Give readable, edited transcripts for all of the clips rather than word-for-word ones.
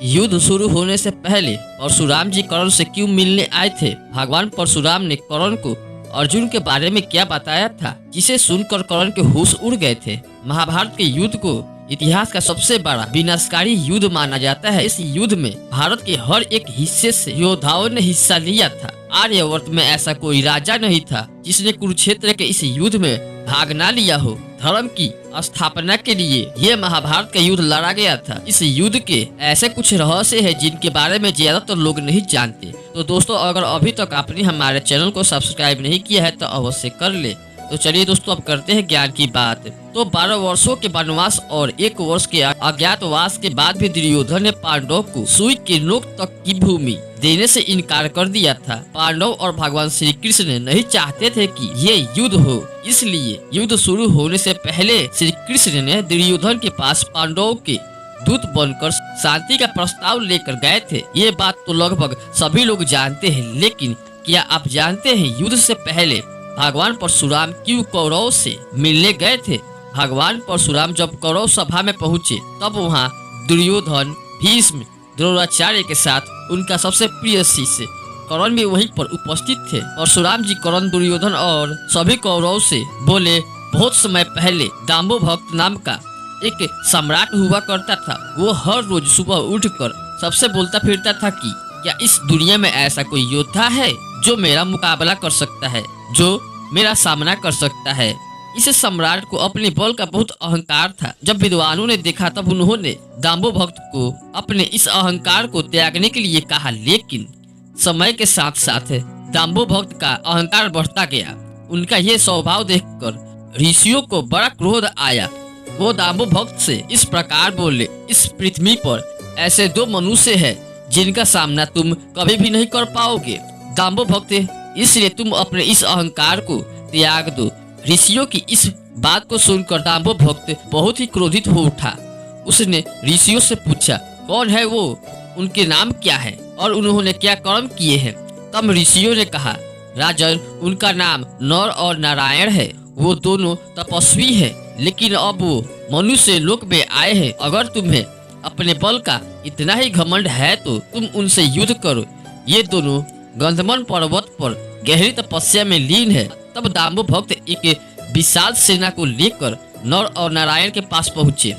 युद्ध शुरू होने से पहले परशुराम जी कर्ण से क्यों मिलने आए थे? भगवान परशुराम ने कर्ण को अर्जुन के बारे में क्या बताया था, जिसे सुनकर कर्ण के होश उड़ गए थे? महाभारत के युद्ध को इतिहास का सबसे बड़ा विनाशकारी युद्ध माना जाता है। इस युद्ध में भारत के हर एक हिस्से से योद्धाओं ने हिस्सा लिया था। आर्यवर्त में ऐसा कोई राजा नहीं था जिसने कुरुक्षेत्र के इस युद्ध में भाग ना लिया हो। धर्म की स्थापना के लिए यह महाभारत का युद्ध लड़ा गया था। इस युद्ध के ऐसे कुछ रहस्य हैं जिनके बारे में ज्यादातर लोग नहीं जानते। तो दोस्तों, अगर अभी तक आपने हमारे चैनल को सब्सक्राइब नहीं किया है तो अवश्य कर ले। तो चलिए दोस्तों, अब करते हैं ज्ञान की बात। तो 12 वर्षों के वनवास और 1 वर्ष के अज्ञातवास के बाद भी दुर्योधन ने पांडवों को सुई के नोक तक की भूमि देने से इनकार कर दिया था। पांडव और भगवान श्री कृष्ण नहीं चाहते थे कि ये युद्ध हो, इसलिए युद्ध शुरू होने से पहले श्री कृष्ण ने दुर्योधन के पास पांडवों के दूत बनकर शांति का प्रस्ताव लेकर गए थे। ये बात तो लगभग सभी लोग जानते हैं, लेकिन क्या आप जानते हैं युद्ध से पहले भगवान परशुराम क्यों कौरव से मिलने गए थे? भगवान परशुराम जब कौरव सभा में पहुंचे तब वहां दुर्योधन, भीष्म, द्रोणाचार्य के साथ उनका सबसे प्रिय शिष्य कर्ण भी वहीं पर उपस्थित थे। परशुराम जी कर्ण, दुर्योधन और सभी कौरव से बोले, बहुत समय पहले दाम्बो भक्त नाम का एक सम्राट हुआ करता था। वो हर रोज सुबह उठकर सबसे बोलता फिरता था कि क्या इस दुनिया में ऐसा कोई योद्धा है जो मेरा मुकाबला कर सकता है, जो मेरा सामना कर सकता है। इस सम्राट को अपने बल का बहुत अहंकार था। जब विद्वानों ने देखा तब उन्होंने दाम्बो भक्त को अपने इस अहंकार को त्यागने के लिए कहा, लेकिन समय के साथ साथ दाम्बो भक्त का अहंकार बढ़ता गया। उनका ये स्वभाव देखकर ऋषियों को बड़ा क्रोध आया। वो दाम्बो भक्त से इस प्रकार बोले, इस पृथ्वी पर ऐसे 2 मनुष्य हैं जिनका सामना तुम कभी भी नहीं कर पाओगे। दाम्बो भक्त, इसलिए तुम अपने इस अहंकार को त्याग दो। ऋषियों की इस बात को सुनकर दाम्बो भक्त बहुत ही क्रोधित हो उठा। उसने ऋषियों से पूछा, कौन है वो, उनके नाम क्या है और उन्होंने क्या कर्म किए हैं? तब ऋषियों ने कहा, राजन, उनका नाम नर और नारायण है। वो दोनों तपस्वी है, लेकिन अब वो मनुष्य लोक में आए हैं। अगर तुम्हें अपने बल का इतना ही घमंड है तो तुम उनसे युद्ध करो। ये दोनों गंधमन पर्वत पर गहरी तपस्या में लीन है। तब दाम्बो भक्त एक विशाल सेना को लेकर नर और नारायण के पास पहुँचे।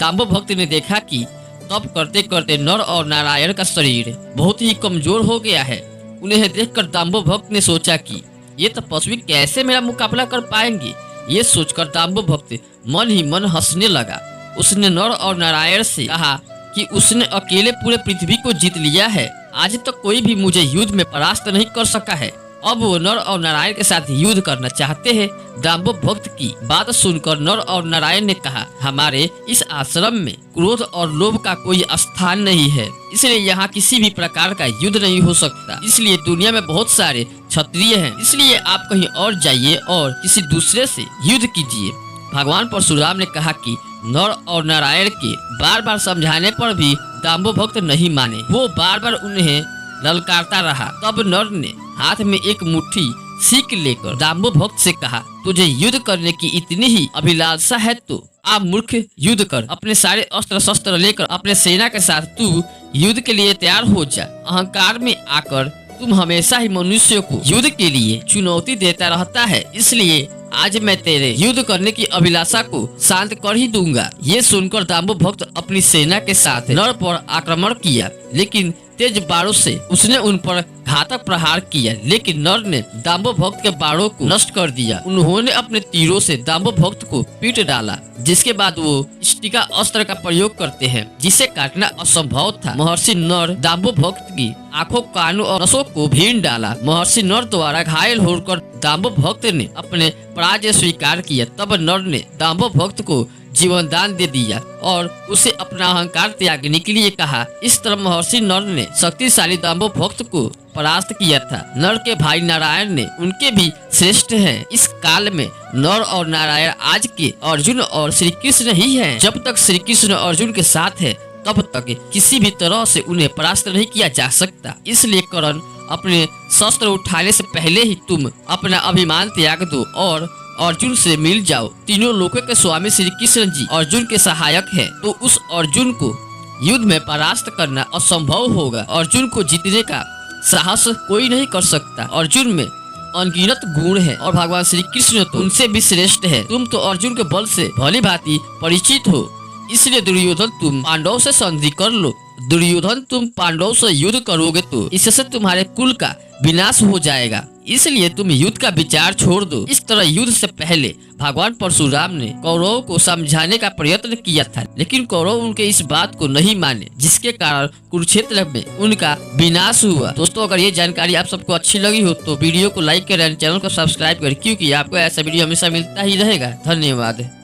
दाम्बो भक्त ने देखा कि तप करते करते नर और नारायण का शरीर बहुत ही कमजोर हो गया है। उन्हें देखकर दाम्बो भक्त ने सोचा कि ये तपस्वी कैसे मेरा मुकाबला कर पाएंगे। ये सोचकर दाम्बो भक्त मन ही मन हंसने लगा। उसने नर और नारायण से कहा कि उसने अकेले पूरे पृथ्वी को जीत लिया है। आज तक कोई भी मुझे युद्ध में परास्त नहीं कर सका है। अब वो नर और नारायण के साथ युद्ध करना चाहते हैं। दाम्बो भक्त की बात सुनकर नर और नारायण ने कहा, हमारे इस आश्रम में क्रोध और लोभ का कोई स्थान नहीं है, इसलिए यहाँ किसी भी प्रकार का युद्ध नहीं हो सकता। इसलिए दुनिया में बहुत सारे क्षत्रिय हैं, इसलिए आप कहीं और जाइए और किसी दूसरे से युद्ध कीजिए। भगवान परशुराम ने कहा कि नर और नारायण के बार बार समझाने पर भी दाम्बो भक्त नहीं माने। वो बार बार उन्हें ललकारता रहा। तब नर ने हाथ में एक मुट्ठी सीख लेकर दाम्बो भक्त से कहा, तुझे युद्ध करने की इतनी ही अभिलाषा है तो आप मूर्ख युद्ध कर। अपने सारे अस्त्र शस्त्र लेकर अपने सेना के साथ तू युद्ध के लिए तैयार हो जा। अहंकार में आकर तुम हमेशा ही मनुष्यों को युद्ध के लिए चुनौती देता रहता है, इसलिए आज मैं तेरे युद्ध करने की अभिलाषा को शांत कर ही दूंगा। ये सुनकर दाम्बो भक्त अपनी सेना के साथ नर पर आक्रमण किया, लेकिन तेज बाणों से उसने उन पर घातक प्रहार किया, लेकिन नर ने दाम्बो भक्त के बाणों को नष्ट कर दिया। उन्होंने अपने तीरों से दाम्बो भक्त को पीट डाला, जिसके बाद वो स्टिका अस्त्र का प्रयोग करते हैं, जिसे काटना असंभव था। महर्षि नर दाम्बो भक्त की आंखों, कानों और नसों को भीन डाला। महर्षि नर द्वारा घायल होकर दाम्बो भक्त ने अपने पराजय स्वीकार किया। तब नर ने दाम्बो भक्त को जीवन दान दे दिया और उसे अपना अहंकार त्यागने के लिए कहा। इस तरह महर्षि नर ने शक्तिशाली दाम्बो भक्त को परास्त किया था। नर के भाई नारायण ने उनके भी श्रेष्ठ हैं। इस काल में नर और नारायण आज के अर्जुन और श्री कृष्ण ही हैं। जब तक श्री कृष्ण अर्जुन के साथ है तब तक किसी भी तरह से उन्हें परास्त नहीं किया जा सकता। इसलिए कर्ण, अपने शस्त्र उठाने से पहले ही तुम अपना अभिमान त्याग दो और अर्जुन से मिल जाओ। तीनों लोकों के स्वामी श्री कृष्ण जी अर्जुन के सहायक हैं, तो उस अर्जुन को युद्ध में परास्त करना असंभव होगा। अर्जुन को जीतने का साहस कोई नहीं कर सकता। अर्जुन में अनगिनत गुण है और भगवान श्री कृष्ण तो उनसे भी श्रेष्ठ है। तुम तो अर्जुन के बल से भली भांति परिचित हो, इसलिए दुर्योधन तुम पांडवों से संधि कर लो। दुर्योधन तुम पांडवों से युद्ध करोगे तो इससे तुम्हारे कुल का विनाश हो जाएगा, इसलिए तुम युद्ध का विचार छोड़ दो। इस तरह युद्ध से पहले भगवान परशुराम ने कौरवों को समझाने का प्रयत्न किया था, लेकिन कौरव उनके इस बात को नहीं माने, जिसके कारण कुरुक्षेत्र में उनका विनाश हुआ। दोस्तों, अगर ये जानकारी आप सबको अच्छी लगी हो तो वीडियो को लाइक करें, चैनल को सब्सक्राइब करें, क्योंकि आपको ऐसा वीडियो हमेशा मिलता ही रहेगा। धन्यवाद।